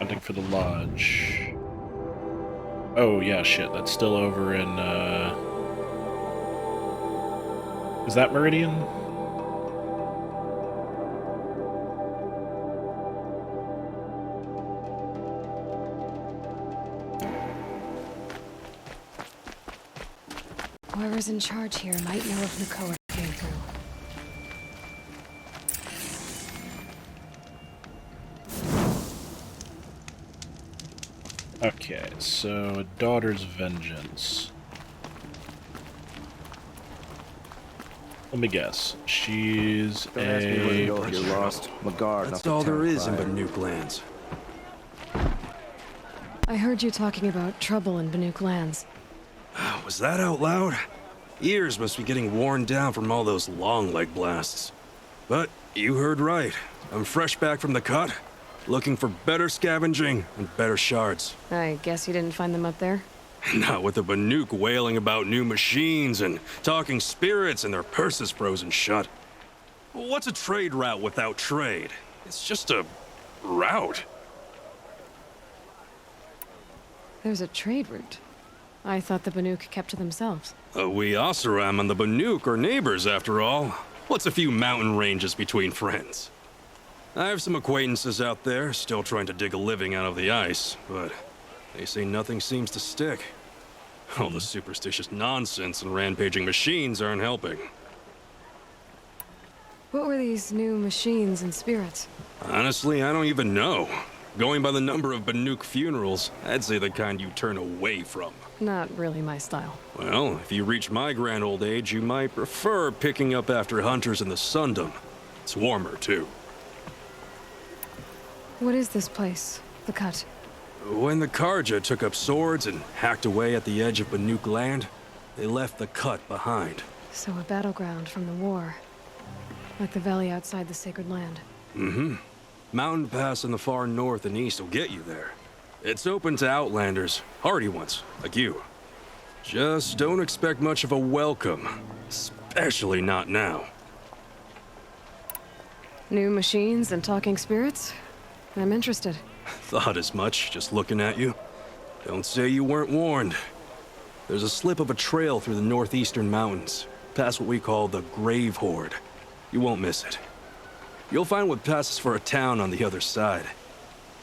Hunting for the lodge. Oh, yeah, shit. That's still over in, Is that Meridian? Whoever's in charge here might know if Nakoa came through. Okay, so Daughter's Vengeance. Let me guess. She's Don't ask me where to go if a... you're lost. McGuard, That's all there is in Banuk lands. I heard you talking about trouble in Banuk lands. Was that out loud? Ears must be getting worn down from all those long leg blasts. But you heard right. I'm fresh back from the cut, looking for better scavenging and better shards. I guess you didn't find them up there? Not with the Banuk wailing about new machines and talking spirits and their purses frozen shut. What's a trade route without trade? It's just a route. There's a trade route. I thought the Banuk kept to themselves. We Oseram and the Banuk are neighbors, after all. What's a few mountain ranges between friends? I have some acquaintances out there, still trying to dig a living out of the ice, but they say nothing seems to stick. All the superstitious nonsense and rampaging machines aren't helping. What were these new machines and spirits? Honestly, I don't even know. Going by the number of Banuk funerals, I'd say the kind you turn away from. Not really my style. Well, if you reach my grand old age, you might prefer picking up after hunters in the Sundom. It's warmer, too. What is this place? The Cut? When the Karja took up swords and hacked away at the edge of Banuk land, they left the Cut behind. So a battleground from the war. Like the valley outside the Sacred Land. Mm-hmm. Mountain Pass in the far north and east will get you there. It's open to outlanders, hardy ones, like you. Just don't expect much of a welcome, especially not now. New machines and talking spirits? I'm interested. Thought as much, just looking at you. Don't say you weren't warned. There's a slip of a trail through the northeastern mountains, past what we call the Grave Horde. You won't miss it. You'll find what passes for a town on the other side.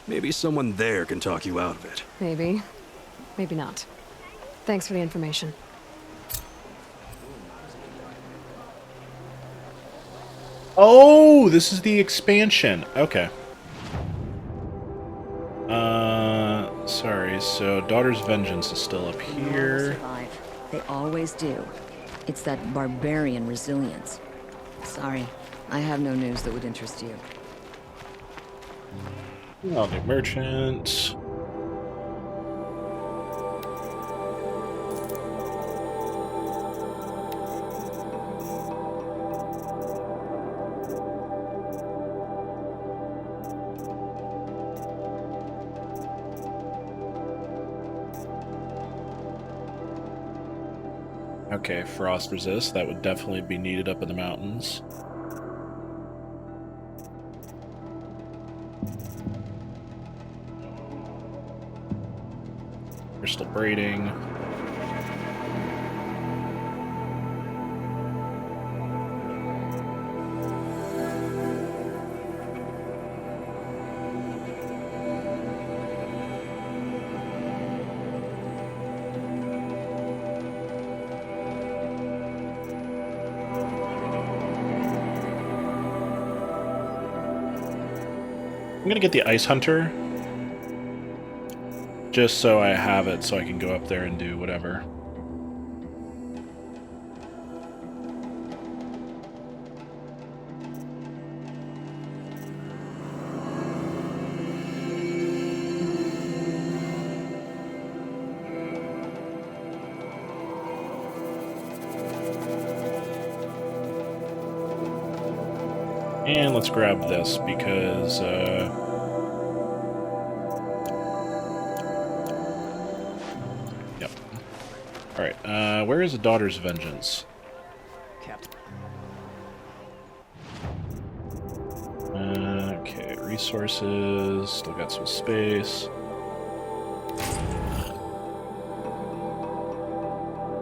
Maybe someone there can talk you out of it. Maybe. Maybe not. Thanks for the information. Oh, this is the expansion. Okay. Sorry, so Daughter's Vengeance is still up here. Survive. They always do. It's that barbarian resilience. Sorry, I have no news that would interest you. I'll do merchant. Okay, frost resist. That would definitely be needed up in the mountains. Crystal braiding. I'm gonna get the Ice Hunter, just so I have it so I can go up there and do whatever. And let's grab this because, yep. Alright, where is the Daughter's Vengeance? Okay, resources. Still got some space.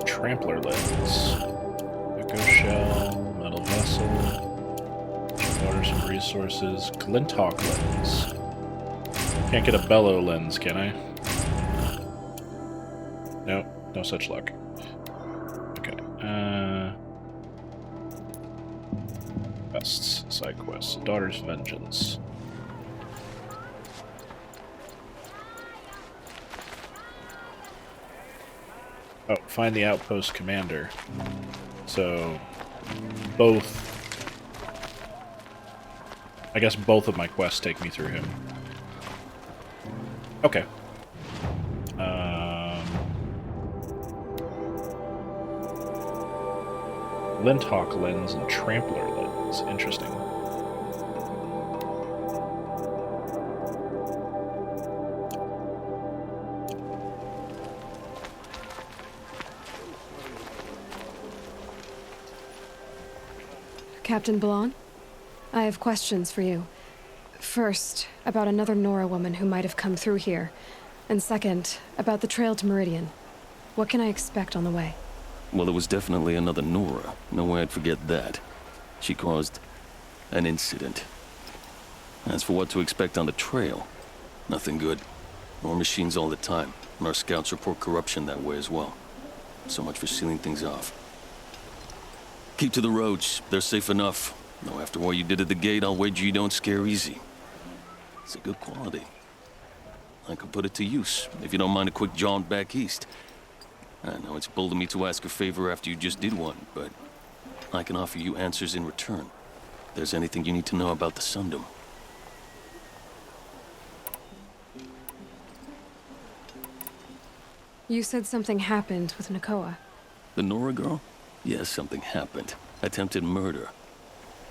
Trampler lens. Echo shell. Metal vessel. Water, some resources. Glinthawk lens. Can't get a bellow lens, can I? Nope, no such luck. Okay. Quests, side quests. Daughter's Vengeance. Oh, find the outpost commander. So, both... I guess both of my quests take me through him. Okay. Glinthawk lens and Trampler lens. Interesting. Captain Blon? I have questions for you. First, about another Nora woman who might have come through here. And second, about the trail to Meridian. What can I expect on the way? Well, it was definitely another Nora. No way I'd forget that. She caused an incident. As for what to expect on the trail, nothing good. More machines all the time, and our scouts report corruption that way as well. So much for sealing things off. Keep to the roads. They're safe enough. Though after what you did at the gate, I'll wager you don't scare easy. It's a good quality. I could put it to use, if you don't mind a quick jaunt back east. I know it's bold of me to ask a favor after you just did one, but I can offer you answers in return. If there's anything you need to know about the Sundom. You said something happened with Nakoa. The Nora girl? Yes, something happened. Attempted murder.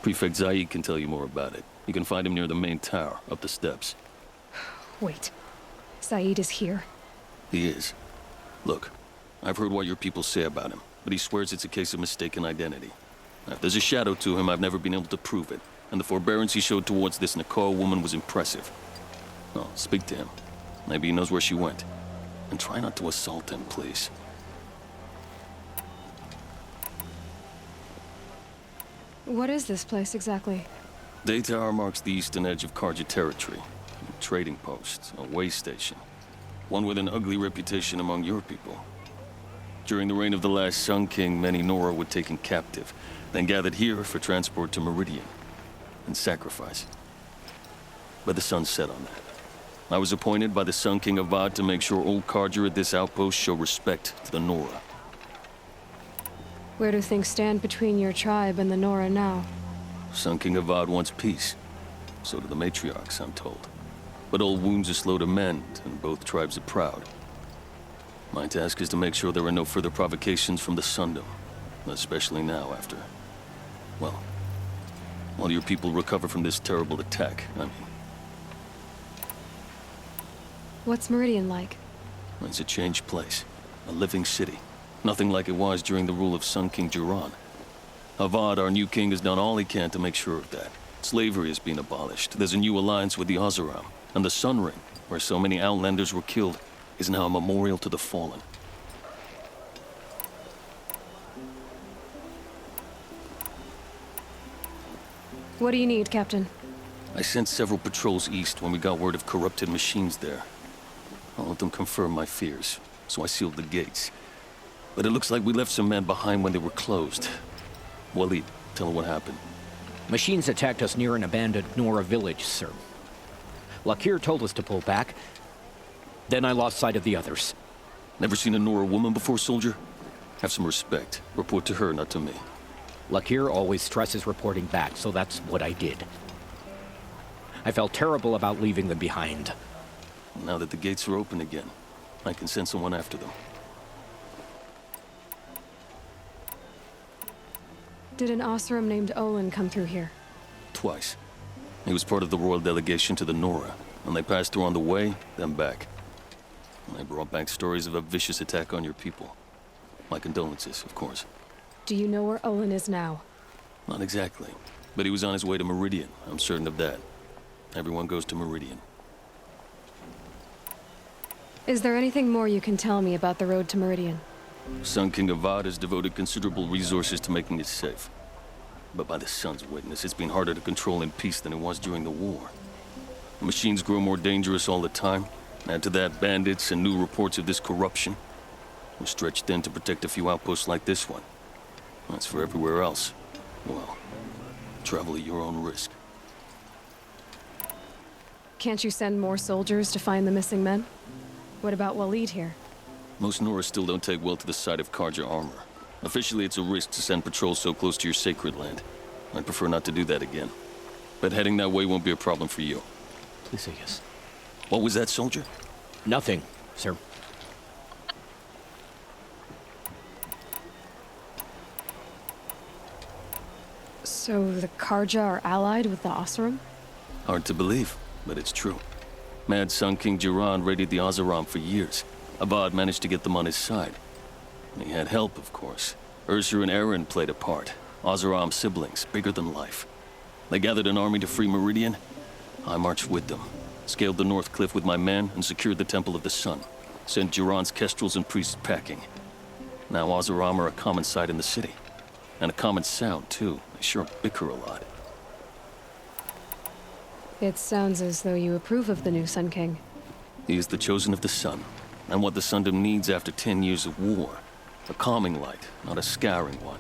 Prefect Zaid can tell you more about it. You can find him near the main tower, up the steps. Wait. Saeed is here? He is. Look, I've heard what your people say about him, but he swears it's a case of mistaken identity. Now, if there's a shadow to him, I've never been able to prove it, and the forbearance he showed towards this Nakoa woman was impressive. Oh, speak to him. Maybe he knows where she went. And try not to assault him, please. What is this place exactly? Day Tower marks the eastern edge of Karja territory. A trading post, a way station. One with an ugly reputation among your people. During the reign of the last Sun King, many Nora were taken captive, then gathered here for transport to Meridian, and sacrifice. But the sun set on that. I was appointed by the Sun King Avad to make sure old Karja at this outpost show respect to the Nora. Where do things stand between your tribe and the Nora now? Sun King Avad wants peace. So do the matriarchs, I'm told. But old wounds are slow to mend, and both tribes are proud. My task is to make sure there are no further provocations from the Sundom. Especially now after... well, while your people recover from this terrible attack, I mean. What's Meridian like? It's a changed place. A living city. Nothing like it was during the rule of Sun King Jiran. Avad, our new king, has done all he can to make sure of that. Slavery has been abolished. There's a new alliance with the Oseram. And the Sun Ring, where so many Outlanders were killed, is now a memorial to the fallen. What do you need, Captain? I sent several patrols east when we got word of corrupted machines there. All of them confirmed my fears, so I sealed the gates. But it looks like we left some men behind when they were closed. Waleed, tell her what happened. Machines attacked us near an abandoned Nora village, sir. Lakir told us to pull back. Then I lost sight of the others. Never seen a Nora woman before, soldier? Have some respect. Report to her, not to me. Lakir always stresses reporting back, so that's what I did. I felt terrible about leaving them behind. Now that the gates are open again, I can send someone after them. Did an Oseram named Olin come through here? Twice. He was part of the royal delegation to the Nora, and they passed through on the way, then back. And they brought back stories of a vicious attack on your people. My condolences, of course. Do you know where Olin is now? Not exactly, but he was on his way to Meridian, I'm certain of that. Everyone goes to Meridian. Is there anything more you can tell me about the road to Meridian? Sun King Avad has devoted considerable resources to making it safe. But by the Sun's witness, it's been harder to control in peace than it was during the war. The machines grow more dangerous all the time. Add to that bandits and new reports of this corruption. We're stretched thin to protect a few outposts like this one. As for everywhere else, well, travel at your own risk. Can't you send more soldiers to find the missing men? What about Waleed here? Most Nora still don't take well to the sight of Karja armor. Officially, it's a risk to send patrols so close to your sacred land. I'd prefer not to do that again. But heading that way won't be a problem for you. Please say yes. What was that, soldier? Nothing, sir. So the Karja are allied with the Oseram? Hard to believe, but it's true. Mad Sun King Jiran raided the Oseram for years. Avad managed to get them on his side. He had help, of course. Ursur and Eren played a part. Oseram siblings, bigger than life. They gathered an army to free Meridian. I marched with them, scaled the North Cliff with my men, and secured the Temple of the Sun. Sent Jiran's kestrels and priests packing. Now Oseram are a common sight in the city. And a common sound, too. They sure bicker a lot. It sounds as though you approve of the new Sun King. He is the chosen of the Sun, and what the Sundom needs after 10 years of war. A calming light, not a scouring one.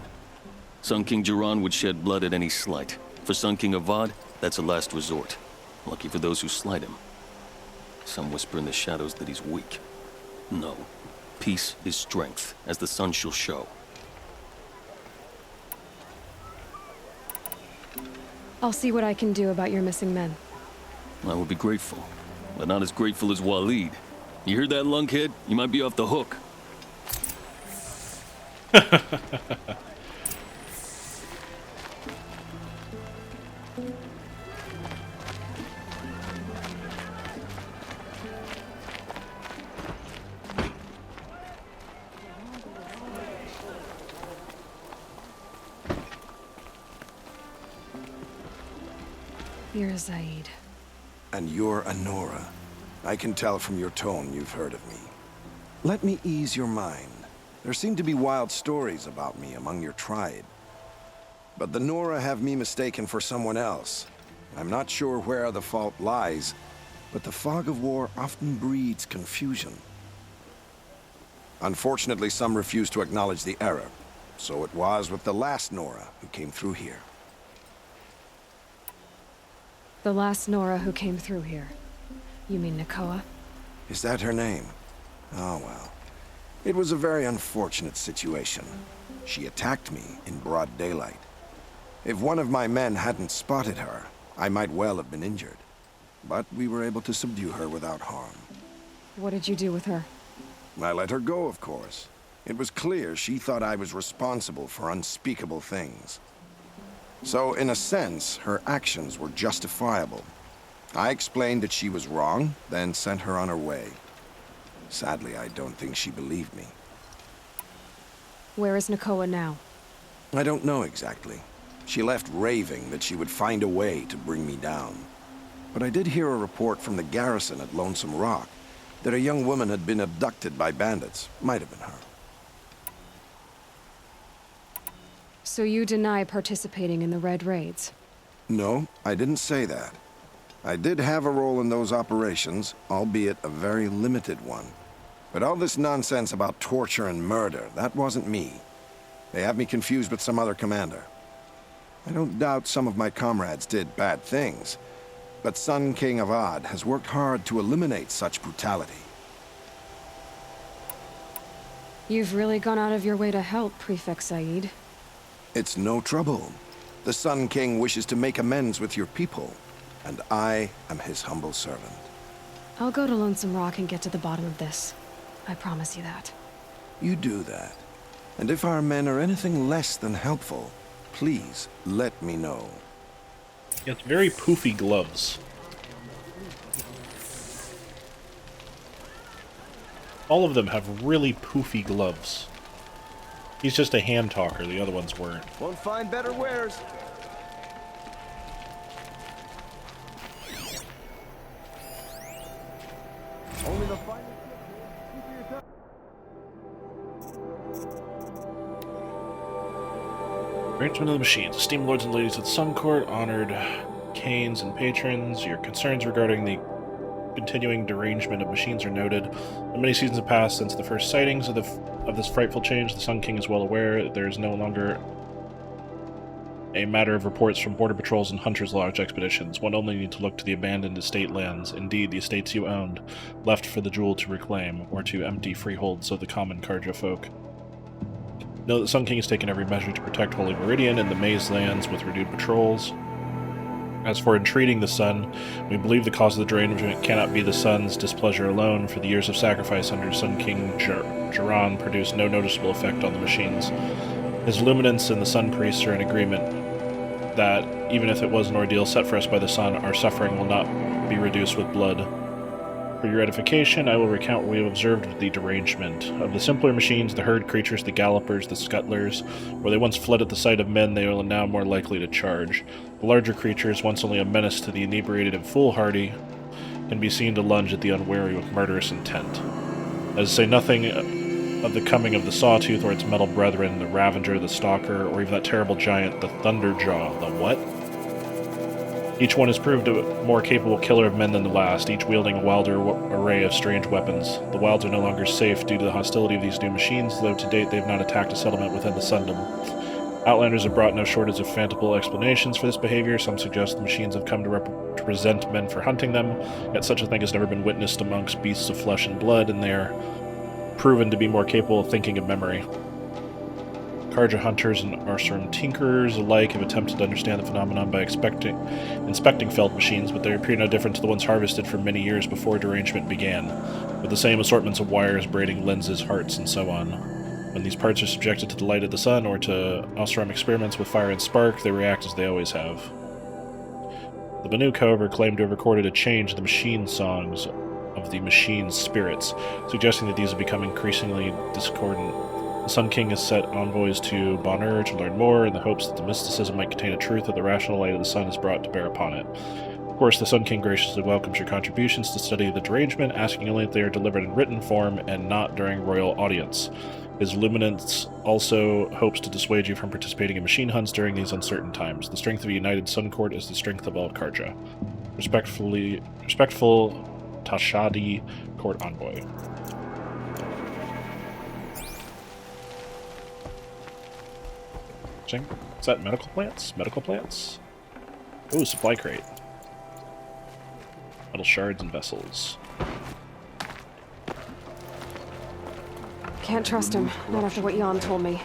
Sun King Jiran would shed blood at any slight. For Sun King Avad, that's a last resort. Lucky for those who slight him. Some whisper in the shadows that he's weak. No. Peace is strength, as the sun shall show. I'll see what I can do about your missing men. I would be grateful, but not as grateful as Waleed. You heard that, lunkhead? You might be off the hook. You're Zaid. And you're a Nora. I can tell from your tone you've heard of me. Let me ease your mind. There seem to be wild stories about me among your tribe. But the Nora have me mistaken for someone else. I'm not sure where the fault lies, but the fog of war often breeds confusion. Unfortunately, some refuse to acknowledge the error. So it was with the last Nora who came through here. The last Nora who came through here. You mean Nakoa? Is that her name? Oh, well. It was a very unfortunate situation. She attacked me in broad daylight. If one of my men hadn't spotted her, I might well have been injured. But we were able to subdue her without harm. What did you do with her? I let her go, of course. It was clear she thought I was responsible for unspeakable things. So, in a sense, her actions were justifiable. I explained that she was wrong, then sent her on her way. Sadly, I don't think she believed me. Where is Nakoa now? I don't know exactly. She left raving that she would find a way to bring me down. But I did hear a report from the garrison at Lonesome Rock that a young woman had been abducted by bandits. Might have been her. So you deny participating in the Red Raids? No, I didn't say that. I did have a role in those operations, albeit a very limited one. But all this nonsense about torture and murder, that wasn't me. They have me confused with some other commander. I don't doubt some of my comrades did bad things, but Sun King Avad has worked hard to eliminate such brutality. You've really gone out of your way to help, Prefect Said. It's no trouble. The Sun King wishes to make amends with your people, and I am his humble servant. I'll go to Lonesome Rock and get to the bottom of this. I promise you that. You do that. And if our men are anything less than helpful, please let me know. He has very poofy gloves. All of them have really poofy gloves. He's just a hand talker, the other ones weren't. Won't find better wares. Arrangement of the machines. Esteemed lords and ladies of the Sun Court, honored canes and patrons, your concerns regarding the continuing derangement of machines are noted. Many seasons have passed since the first sightings of this frightful change. The Sun King is well aware there is no longer a matter of reports from border patrols and hunters' lodge expeditions. One only need to look to the abandoned estate lands, indeed the estates you owned, left for the jewel to reclaim, or to empty freeholds of the common Karja folk. Know that the Sun King has taken every measure to protect Holy Meridian and the Maze lands with renewed patrols. As for entreating the Sun, we believe the cause of the derangement cannot be the Sun's displeasure alone, for the years of sacrifice under Sun King Jiran produced no noticeable effect on the machines. His luminance and the Sun Priests are in agreement that, even if it was an ordeal set for us by the Sun, our suffering will not be reduced with blood. For your edification, I will recount what we have observed of the derangement. Of the simpler machines, the herd creatures, the gallopers, the scuttlers, where they once fled at the sight of men, they are now more likely to charge. The larger creatures, once only a menace to the inebriated and foolhardy, can be seen to lunge at the unwary with murderous intent. As to say nothing of the coming of the Sawtooth or its metal brethren, the Ravager, the Stalker, or even that terrible giant, the Thunderjaw. The what? Each one has proved a more capable killer of men than the last, each wielding a wilder array of strange weapons. The wilds are no longer safe due to the hostility of these new machines, though to date they have not attacked a settlement within the Sundom. Outlanders have brought no shortage of fanciful explanations for this behavior. Some suggest the machines have come to resent men for hunting them, yet such a thing has never been witnessed amongst beasts of flesh and blood, and they are proven to be more capable of thinking of memory. Karja hunters and Arsurum tinkerers alike have attempted to understand the phenomenon by inspecting felled machines, but they appear no different to the ones harvested for many years before derangement began, with the same assortments of wires, braiding lenses, hearts, and so on. When these parts are subjected to the light of the sun or to Arsurum experiments with fire and spark, they react as they always have. The Banuk, however, claim to have recorded a change in the machine songs of the machine spirits, suggesting that these have become increasingly discordant. The Sun King has set envoys to Bonur to learn more, in the hopes that the mysticism might contain a truth that the rational light of the sun is brought to bear upon it. Of course, the Sun King graciously welcomes your contributions to study the derangement, asking only that they are delivered in written form and not during royal audience. His luminance also hopes to dissuade you from participating in machine hunts during these uncertain times. The strength of a united Sun Court is the strength of all Karja. Respectful Tashadi, Court Envoy. Is that medical plants? Medical plants? Ooh, supply crate. Metal shards and vessels. Can't trust him, not after what Jan told me.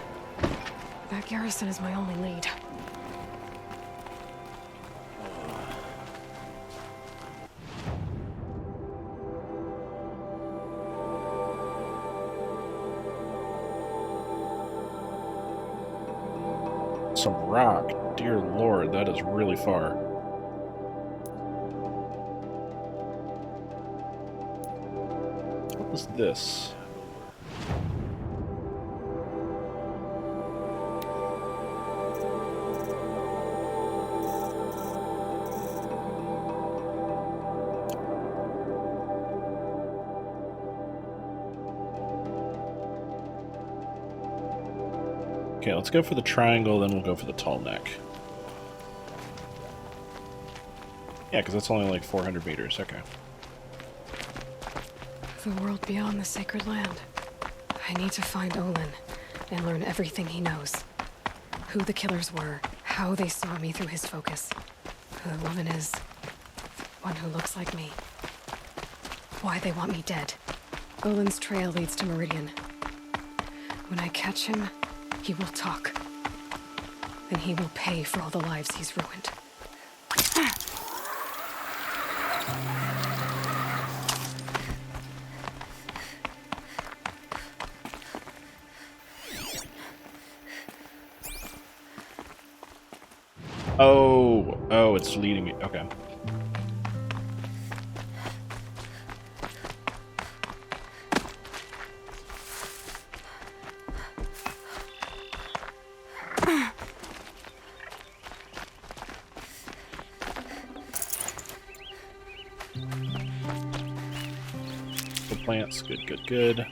That garrison is my only lead. Some rock. Dear Lord, that is really far. What was this? Okay, let's go for the triangle, then we'll go for the tall neck. Yeah, because that's only like 400 meters. Okay. The world beyond the sacred land. I need to find Olin and learn everything he knows. Who the killers were, how they saw me through his focus, who the woman is, one who looks like me. Why they want me dead. Olin's trail leads to Meridian. When I catch him, he will talk. And he will pay for all the lives he's ruined. Oh, it's leading me. Okay. medical plants. Good, good, good.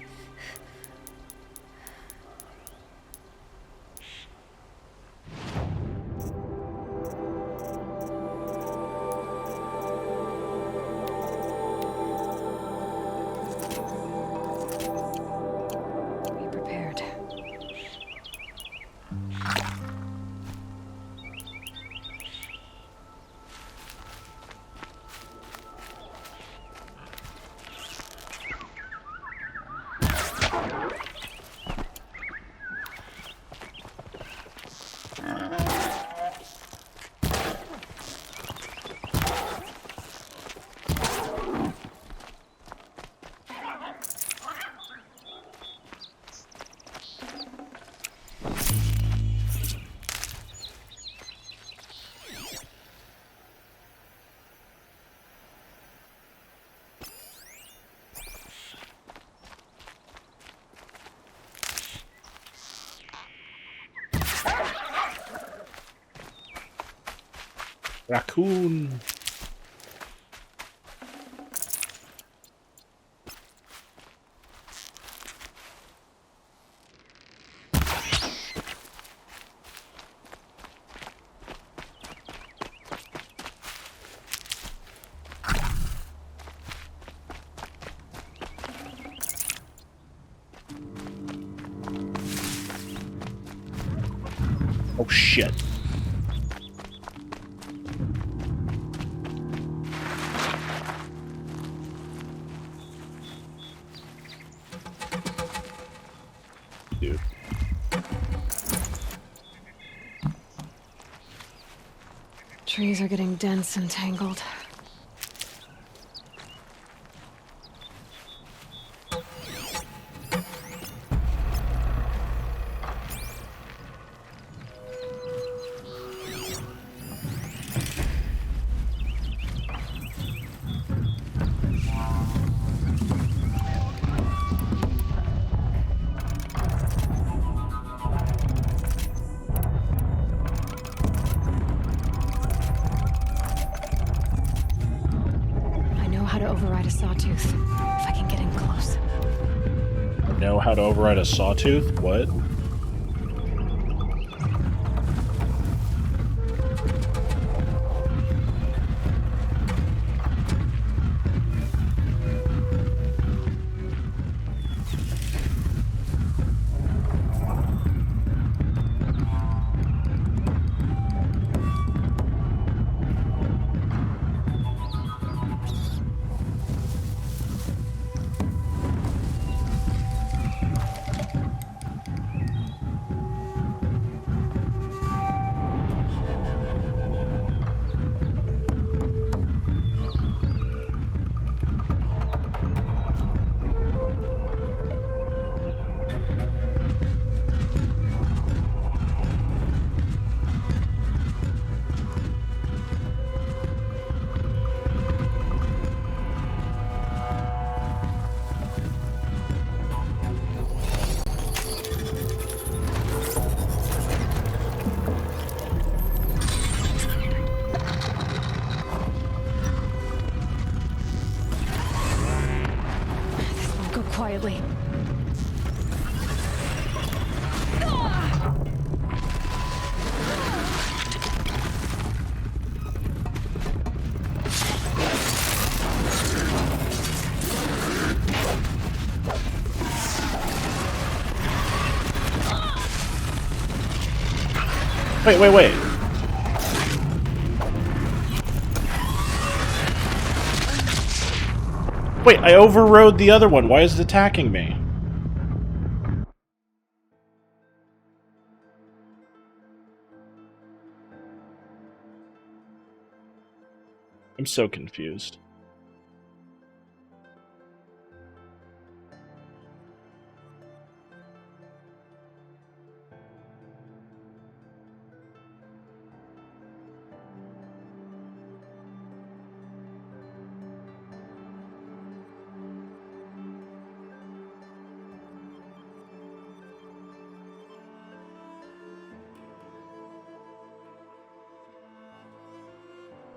Be prepared. Raccoon. Oh shit. Dude. Trees are getting dense and tangled. I know how to override a sawtooth, if I can get in close. Know how to override a sawtooth? What? This won't go quietly. Wait, wait, wait. Wait, I overrode the other one. Why is it attacking me? I'm so confused.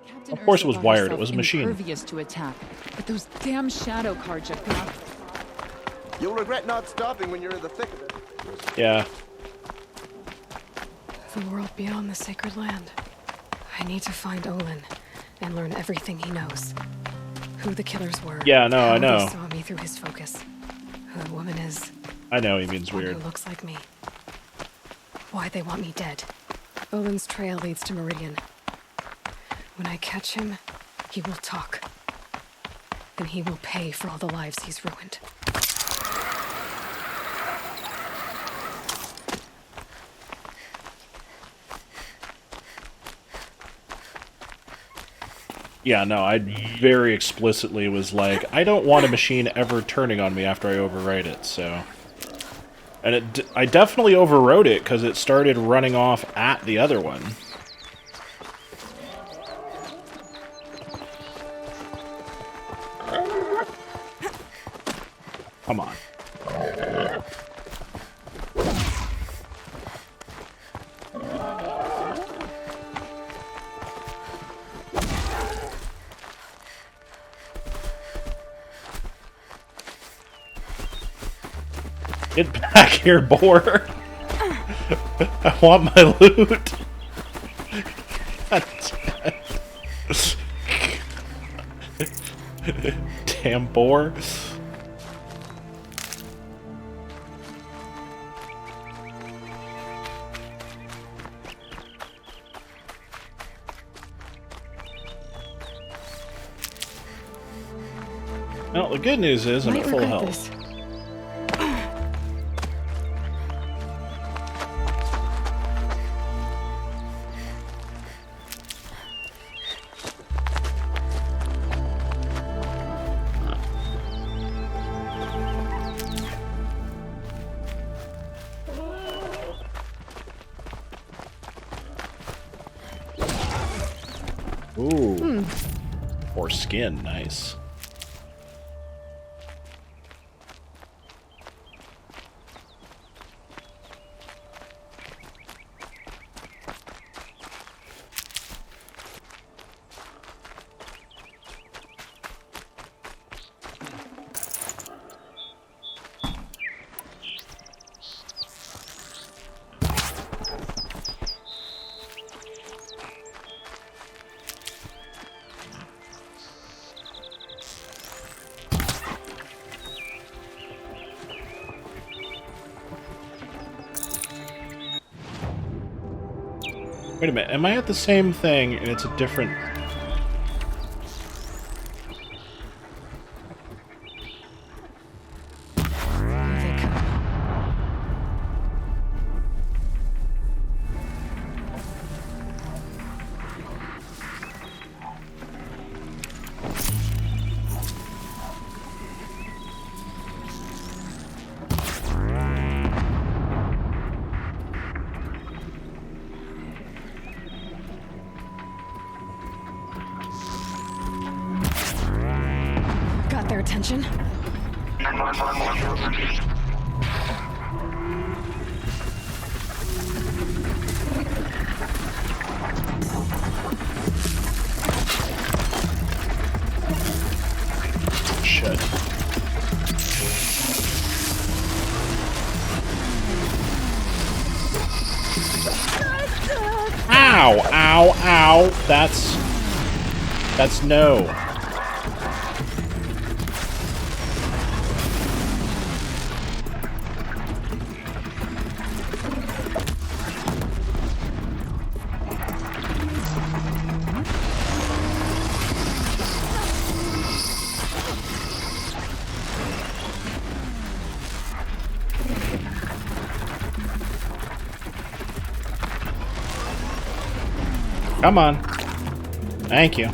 Captain Of course it Ursa was thought wired, herself it was a machine. impervious to attack, but those damn shadow cards just got You'll regret not stopping when you're in the thick of it. Yeah. The world beyond the sacred land. I need to find Olin and learn everything he knows. Who the killers were. Yeah, no, I know. How they saw me through his focus. Who the woman is. I know he means One weird. who looks like me. Why they want me dead. Olin's trail leads to Meridian. When I catch him, he will talk. And he will pay for all the lives he's ruined. Yeah, no, I very explicitly was like, I don't want a machine ever turning on me after I overwrite it, so... And I definitely overwrote it, because it started running off at the other one. Come on. Get back here, boar! I want my loot! Damn boar. Well, the good news is I'm Might at full regret health. this. Ooh. Or skin, nice. Wait a minute, am I at the same thing and it's a different... Here they come. Got their attention? Shit. Ow! Ow! Ow! That's no. Come on. Thank you.